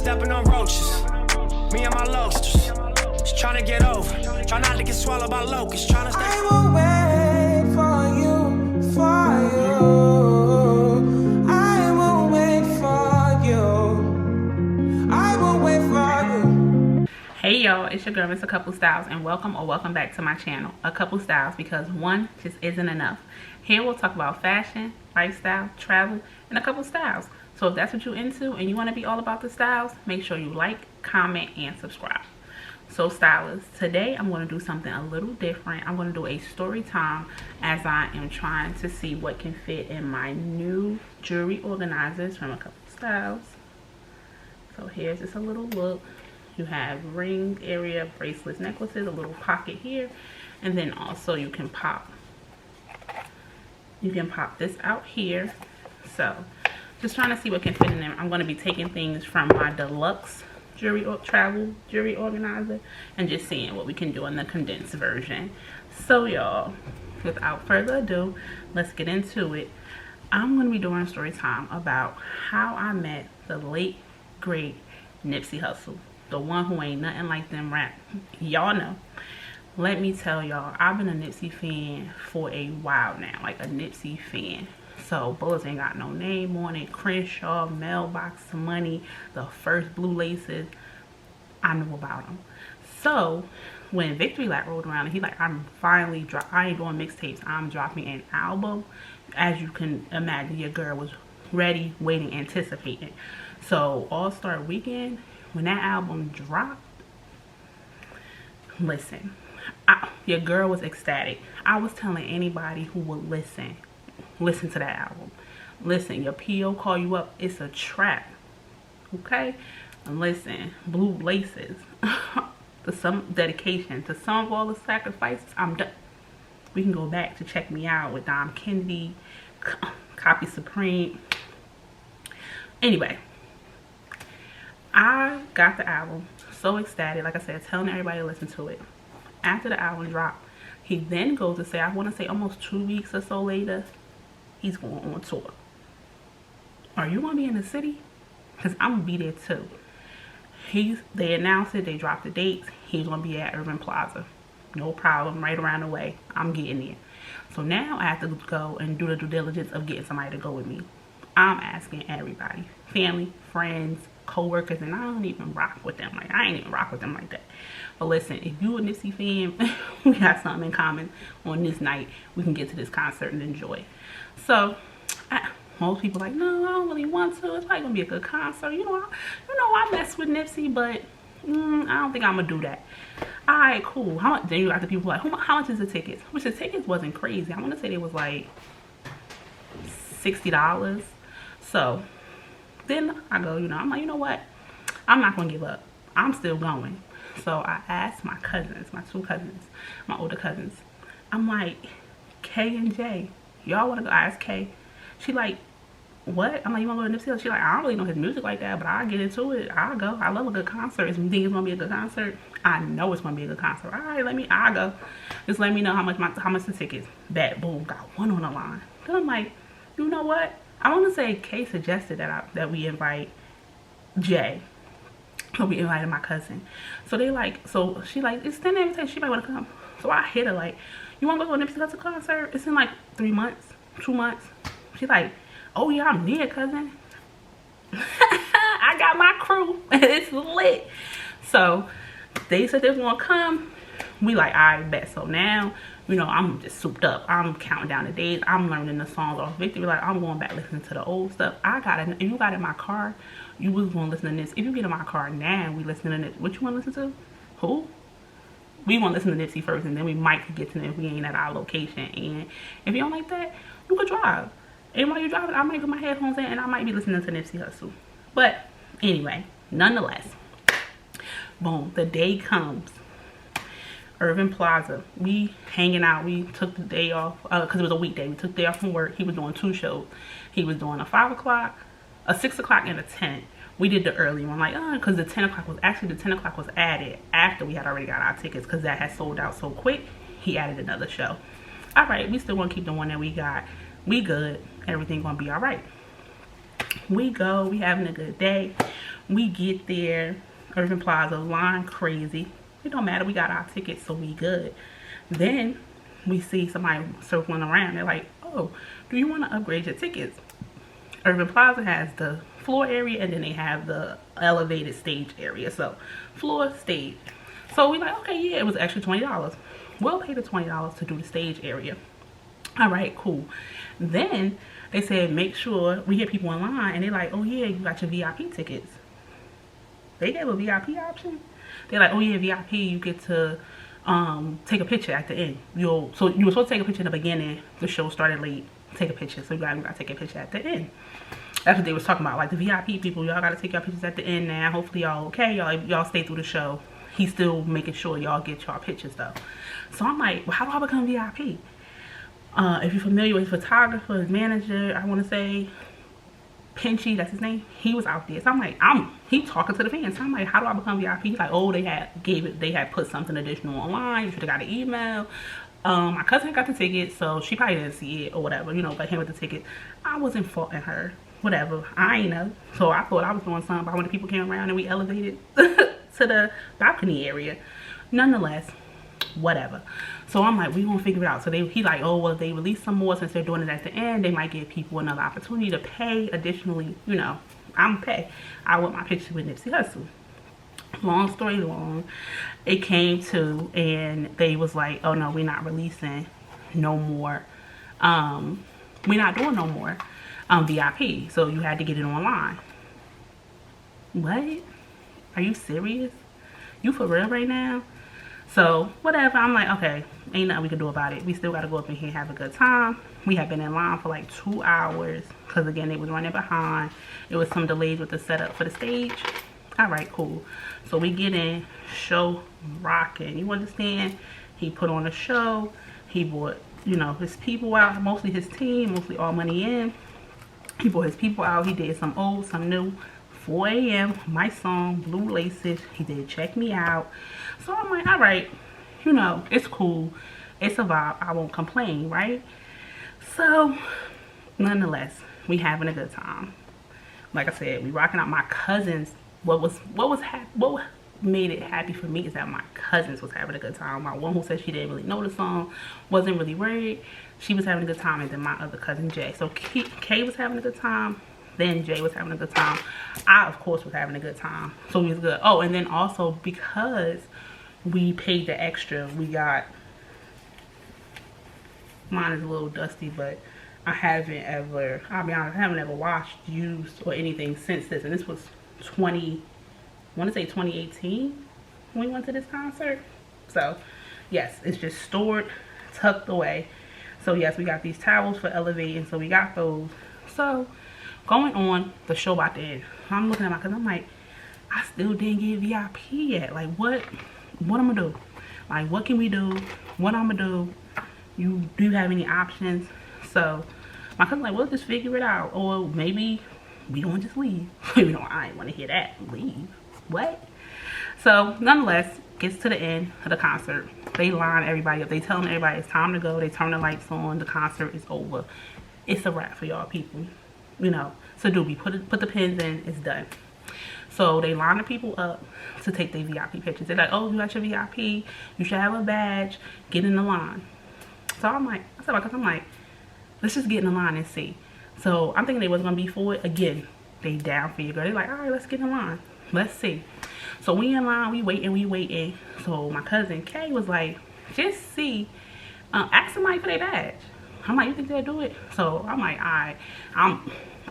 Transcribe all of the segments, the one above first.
stepping on roaches. Me and my loasters. Just trying to get over. Try not to get swallowed by locusts. Trying to stay. I will wait for you, for you. I will wait for you. I will wait for you. Hey y'all, it's your girl, Miss Acouplestylezz, and welcome back to my channel, Acouplestylezz, because one just isn't enough. Here we'll talk about fashion, lifestyle, travel, and a couple styles. So if that's what you're into and you want to be all about the styles, make sure you like, comment, and subscribe. So stylists, today I'm going to do something a little different. I'm going to do a story time as I am trying to see what can fit in my new jewelry organizers from Acouplestylezz. So here's just a little look. You have ring area, bracelets, necklaces, a little pocket here, and then also you can pop this out here. So just trying to see what can fit in there. I'm going to be taking things from my deluxe travel jewelry organizer and just seeing what we can do in the condensed version. So y'all, without further ado, let's get into it. I'm going to be doing a story time about how I met the late great Nipsey Hussle, the one who ain't nothing like them rap. Y'all know. Let me tell y'all, I've been a Nipsey fan for a while now, like a Nipsey fan. So bullets ain't got no name on it. Crenshaw, Mailbox Money, the first Blue Laces, I knew about them. So when Victory Lap rolled around and he like, I'm finally I ain't doing mixtapes, I'm dropping an album. As you can imagine, your girl was ready, waiting, anticipating. So All-Star Weekend, when that album dropped, listen, your girl was ecstatic. I was telling anybody who would listen to that album. Listen, your PO call you up, it's a trap. Okay? And listen, Blue Laces. To some dedication, to some of all the sacrifices, I'm done. We can go back to Check Me Out with Dom Kennedy, Copy Supreme. Anyway, I got the album, so ecstatic, like I said, telling everybody to listen to it. After the album dropped, he then goes to say, I want to say almost 2 weeks or so later, he's going on tour. Are you going to be in the city? Because I'm going to be there too. They announced it, they dropped the dates. He's going to be at Urban Plaza. No problem, right around the way. I'm getting there. So now I have to go and do the due diligence of getting somebody to go with me. I'm asking everybody, family, friends, co-workers, and I don't even rock with them. Like, I ain't even rock with them like that. But listen, if you a Nipsey fan, we got something in common on this night. We can get to this concert and enjoy. So most people like, no, I don't really want to. It's like gonna be a good concert. You know, I mess with Nipsey, but I don't think I'm gonna do that. All right, cool. How much? Then you got the people like, how much is the tickets? Which the tickets wasn't crazy. I want to say it was like $60. So then I go, I'm like, you know what? I'm not gonna give up. I'm still going. So I asked my cousins, my two cousins, my older cousins. I'm like, K and J, y'all wanna go? I asked K. She like, what? I'm like, you wanna go to Nipsey Hussle? She like, I don't really know his music like that, but I'll get into it. I'll go. I love a good concert. If you think it's gonna be a good concert, I know it's gonna be a good concert. All right, I'll go. Just let me know how much the tickets. Bet, boom, got one on the line. Then I'm like, you know what? I want to say Kay suggested that we invite Jay. So we invited my cousin. So she like, it's an invitation. She might want to come. So I hit her like, you want to go to a Nipsey Hussle concert? It's in like 3 months, 2 months. She like, oh yeah, I'm near, cousin. I got my crew. It's lit. So they said they was going to come. We like, all right, bet. So now, I'm just souped up. I'm counting down the days. I'm learning the songs off Victory. Like, I'm going back listening to the old stuff. If you got in my car, you was going to listen to this. If you get in my car now, we listening to this. What you want to listen to? Who? We want to listen to Nipsey first, and then we might get to them if we ain't at our location. And if you don't like that, you could drive. And while you're driving, I might put my headphones in, and I might be listening to Nipsey Hussle. But anyway, nonetheless, boom, the day comes. Urban Plaza, we hanging out. We took the day off because it was a weekday. We took the day off from work. He was doing 2 shows. He was doing a 5 o'clock, a 6 o'clock, and a 10. We did the early one, like, because the 10 o'clock was added after we had already got our tickets, because that had sold out so quick. He added another show. All right, we still want to keep the one that we got. We good. Everything gonna be all right. We go, we having a good day. We get there, Irving Plaza, line crazy. It don't matter, we got our tickets, so we good. Then we see somebody circling around. They're like, oh, do you want to upgrade your tickets? Irving Plaza has the floor area, and then they have the elevated stage area. So floor, stage. So we like, okay, yeah, it was actually $20. We'll pay the $20 to do the stage area. All right, cool. Then they said, make sure, we hear people in line, and they're like, oh yeah, you got your VIP tickets. They gave a VIP option. They're like, oh yeah, VIP, you get to take a picture at the end. So you were supposed to take a picture in the beginning. The show started late. Take a picture. So you gotta take a picture at the end. That's what they was talking about. Like the VIP people, y'all gotta take your pictures at the end now. Hopefully y'all okay. Y'all stay through the show. He's still making sure y'all get y'all pictures though. So I'm like, well, how do I become VIP? If you're familiar with his photographer, his manager, I want to say Pinchy, that's his name. He was out there. So I'm like, he talking to the fans. So I'm like, how do I become VIP? He's like, oh, they had put something additional online. You should have got an email. My cousin got the ticket, so she probably didn't see it or whatever, you know, but him with the ticket. I wasn't faulting her. Whatever. I ain't know. So I thought I was doing something, but when the people came around and we elevated to the balcony area. Nonetheless, whatever. So I'm like, we gonna figure it out. So he like, oh, well, they release some more since they're doing it at the end. They might give people another opportunity to pay additionally. You know, I'm pay. I want my picture with Nipsey Hussle. Long story long, it came to, and they was like, oh no, we're not releasing no more. We're not doing no more VIP. So you had to get it online. What? Are you serious? You for real right now? So whatever, I'm like, okay, ain't nothing we can do about it. We still got to go up in here and have a good time. We have been in line for like 2 hours because again, they was running behind. It was some delays with the setup for the stage. All right, cool. So we get in, show rocking. You understand? He put on a show. He brought, you know, his people out, mostly his team, mostly All Money In. He brought his people out. He did some old, some new. 4 a.m. my song, Blue Laces. He did Check Me Out. So I'm like, all right, you know, it's cool. It's a vibe. I won't complain, right? So nonetheless, we having a good time. Like I said, we rocking out. My cousins, what made it happy for me is that my cousins was having a good time. My one who said she didn't really know the song, wasn't really worried. She was having a good time, and then my other cousin Jay. So Kay was having a good time. Then Jay was having a good time. I, of course, was having a good time. So it was good. Oh, and then also because we paid the extra, we got, mine is a little dusty, but I haven't ever, I'll be honest, I haven't ever washed, used, or anything since this. And this was I want to say 2018 when we went to this concert. So, yes, it's just stored, tucked away. So, yes, we got these towels for elevating. So, we got those. So, going on, the show about to end. I'm looking at my cousin. I'm like, I still didn't get VIP yet. Like, what I'm gonna do? Like, what can we do? What I'm gonna do? Do you have any options? So my cousin's like, well, just figure it out, or maybe we don't just leave. You know, I ain't want to hear that. Leave? What? So nonetheless, gets to the end of the concert. They line everybody up. They telling everybody it's time to go. They turn the lights on. The concert is over. It's a wrap for y'all people. You know, so do we put the pins in, it's done. So they line the people up to take their VIP pictures. They're like, oh, you got your VIP, you should have a badge, get in the line. So I'm like, I'm like, let's just get in the line and see. So I'm thinking they wasn't gonna be for it. Again, they down for you, girl. They're like, all right, let's get in line, let's see. So we in line, we waiting. So my cousin Kay was like, just see, ask somebody for their badge. I'm like, you think they'll do it? So I'm like, all right,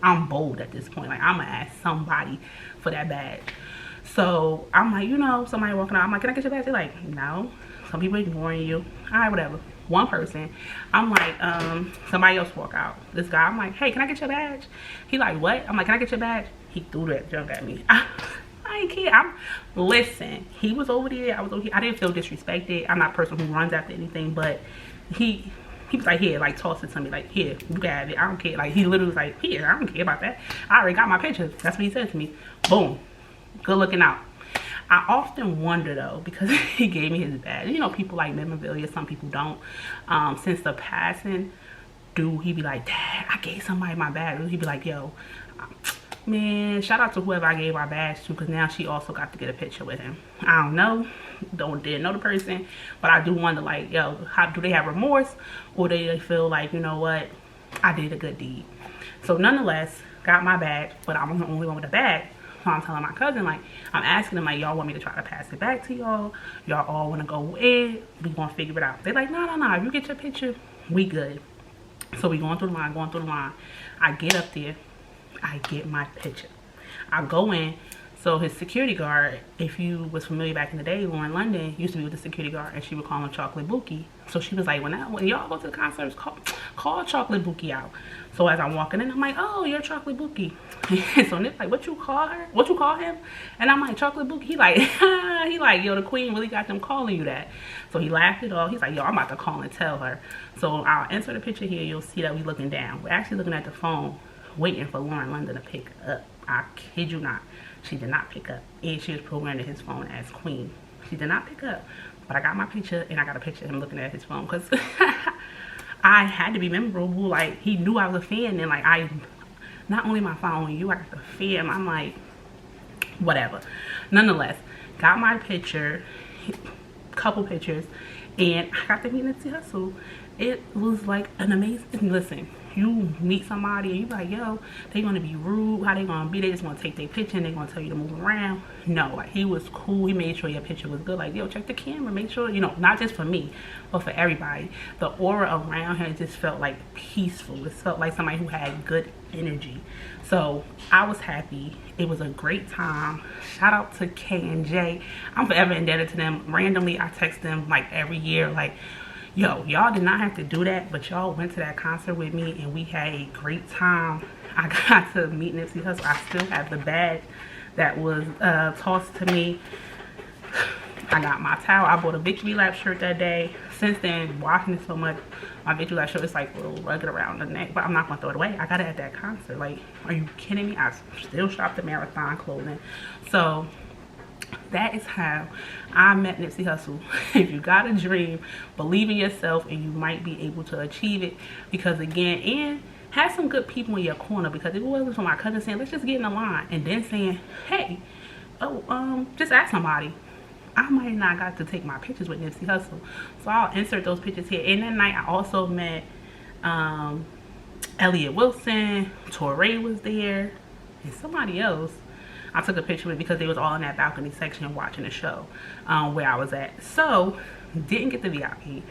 I'm bold at this point. Like, I'm gonna ask somebody for that badge. So I'm like, you know, somebody walking out. I'm like, can I get your badge? They're like, no. Some people ignoring you. All right, whatever. One person. I'm like, somebody else walk out. This guy, I'm like, hey, can I get your badge? He like, what? I'm like, can I get your badge? He threw that junk at me. I ain't care. Listen, he was over there. I was over here. I didn't feel disrespected. I'm not a person who runs after anything, but he was like, here, like, toss it to me, like, here, you got it, I don't care. Like, he literally was like, here, I don't care about that, I already got my pictures. That's what he said to me. Boom, good looking out. I often wonder though, because he gave me his badge, you know, people like memorabilia, some people don't. Since the passing, he be like, Dad, I gave somebody my badge. He'd be like, yo, Man, shout out to whoever I gave our badge to, because now she also got to get a picture with him. I don't know, didn't know the person, but I do wonder, like, yo, how do they have remorse, or do they feel like, you know what, I did a good deed? So nonetheless, got my badge, but I'm the only one with a badge. So I'm telling my cousin, like, I'm asking them, like, y'all want me to try to pass it back to y'all? Y'all all want to go in? We gonna figure it out. They're like, no, if you get your picture, we good. So we going through the line, I get up there, I get my picture. I go in. So his security guard, if you was familiar back in the day, Lauren London used to be with the security guard, and she would call him Chocolate Bookie. So she was like, when y'all go to the concerts, call Chocolate Bookie out. So as I'm walking in, I'm like, oh, you're Chocolate Bookie. So Nip's like, what you call her? What you call him? And I'm like, Chocolate Bookie. He like, yo, the queen really got them calling you that. So he laughed it off. He's like, yo, I'm about to call and tell her. So I'll insert the picture here. You'll see that we looking down. We're actually looking at the phone, waiting for Lauren London to pick up. I kid you not. She did not pick up, and she was programmed to his phone as queen. She did not pick up, but I got my picture, and I got a picture of him looking at his phone, because I had to be memorable. Like, he knew I was a fan, and like, I not only am I following you, I got the fan. I'm like, whatever. Nonetheless, got my picture, couple pictures, and I got to meet Nipsey Hussle. It was like an amazing, listen, you meet somebody and you like, yo, they gonna be rude, how they gonna be, they just gonna take their picture and they gonna tell you to move around. No, like, he was cool. He made sure your picture was good. Like, yo, check the camera, make sure, you know, not just for me, but for everybody. The aura around him just felt like peaceful. It felt like somebody who had good energy. So I was happy. It was a great time. Shout out to K and J. I'm forever indebted to them. Randomly, I text them like every year, like, yo, y'all did not have to do that, but y'all went to that concert with me and we had a great time. I got to meet Nipsey Hussle. I still have the badge that was tossed to me. I got my towel. I bought a Victory Lap shirt that day. Since then, washing it so much, my Victory Lap shirt is like a little rugged around the neck, but I'm not gonna throw it away. I got it at that concert. Like, are you kidding me? I still shopped the Marathon clothing. So that is how I met Nipsey Hussle. If you got a dream, believe in yourself and you might be able to achieve it. Because again, and have some good people in your corner, because if it wasn't for my cousin saying, let's just get in the line, and then saying, hey, just ask somebody, I might not got to take my pictures with Nipsey Hussle. So I'll insert those pictures here. And that night I also met Elliott Wilson, Torrey was there, and somebody else I took a picture with, because they was all in that balcony section watching the show where I was at. So didn't get the VIP,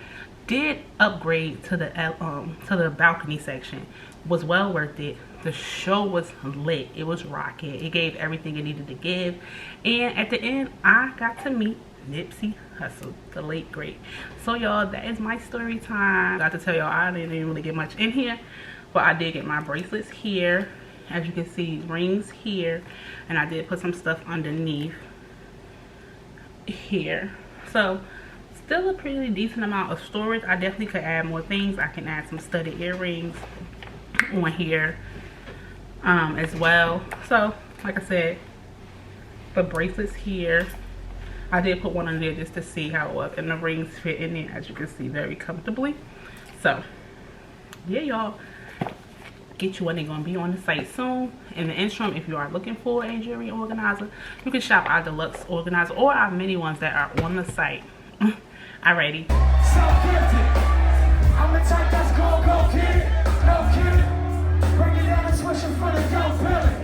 did upgrade to the balcony section. Was well worth it. The show was lit. It was rocking. It gave everything it needed to give. And at the end, I got to meet Nipsey Hussle, the late great. So y'all, that is my story time. Got to tell y'all, I didn't even really get much in here, but I did get my bracelets here. As you can see, rings here, and I did put some stuff underneath here. So still a pretty decent amount of storage. I definitely could add more things. I can add some studded earrings on here as well. So like I said, the bracelets here, I did put one on there just to see how it was, and the rings fit in there, as you can see, very comfortably. So yeah, y'all, get you one. They're gonna be on the site soon. In the interim, if you are looking for a jewelry organizer, you can shop our deluxe organizer or our mini ones that are on the site. Alrighty. I'm the type that's go get it, no kidding. Bring it down and switch in front of your feeling.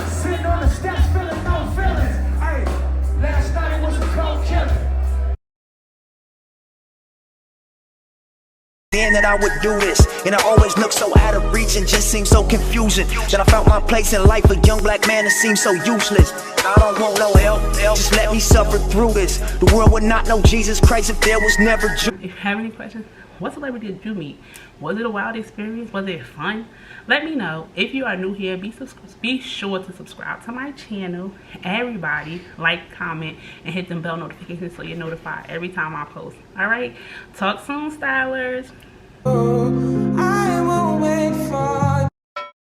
Sitting on the steps, feeling no feelings. Hey, last night it was a cold killing. Then that I would do this, and I always look so out of reach and just seem so confusing. That I found my place in life, a young black man that seems so useless. I don't want no help, just let me suffer through this. The world would not know Jesus Christ if there was never Jew. If you have any questions, what celebrity did you meet? Was it a wild experience? Was it fun? Let me know. If you are new here, be sure to subscribe to my channel. Everybody, like, comment, and hit them bell notifications so you're notified every time I post. All right, talk soon, stylers. Oh.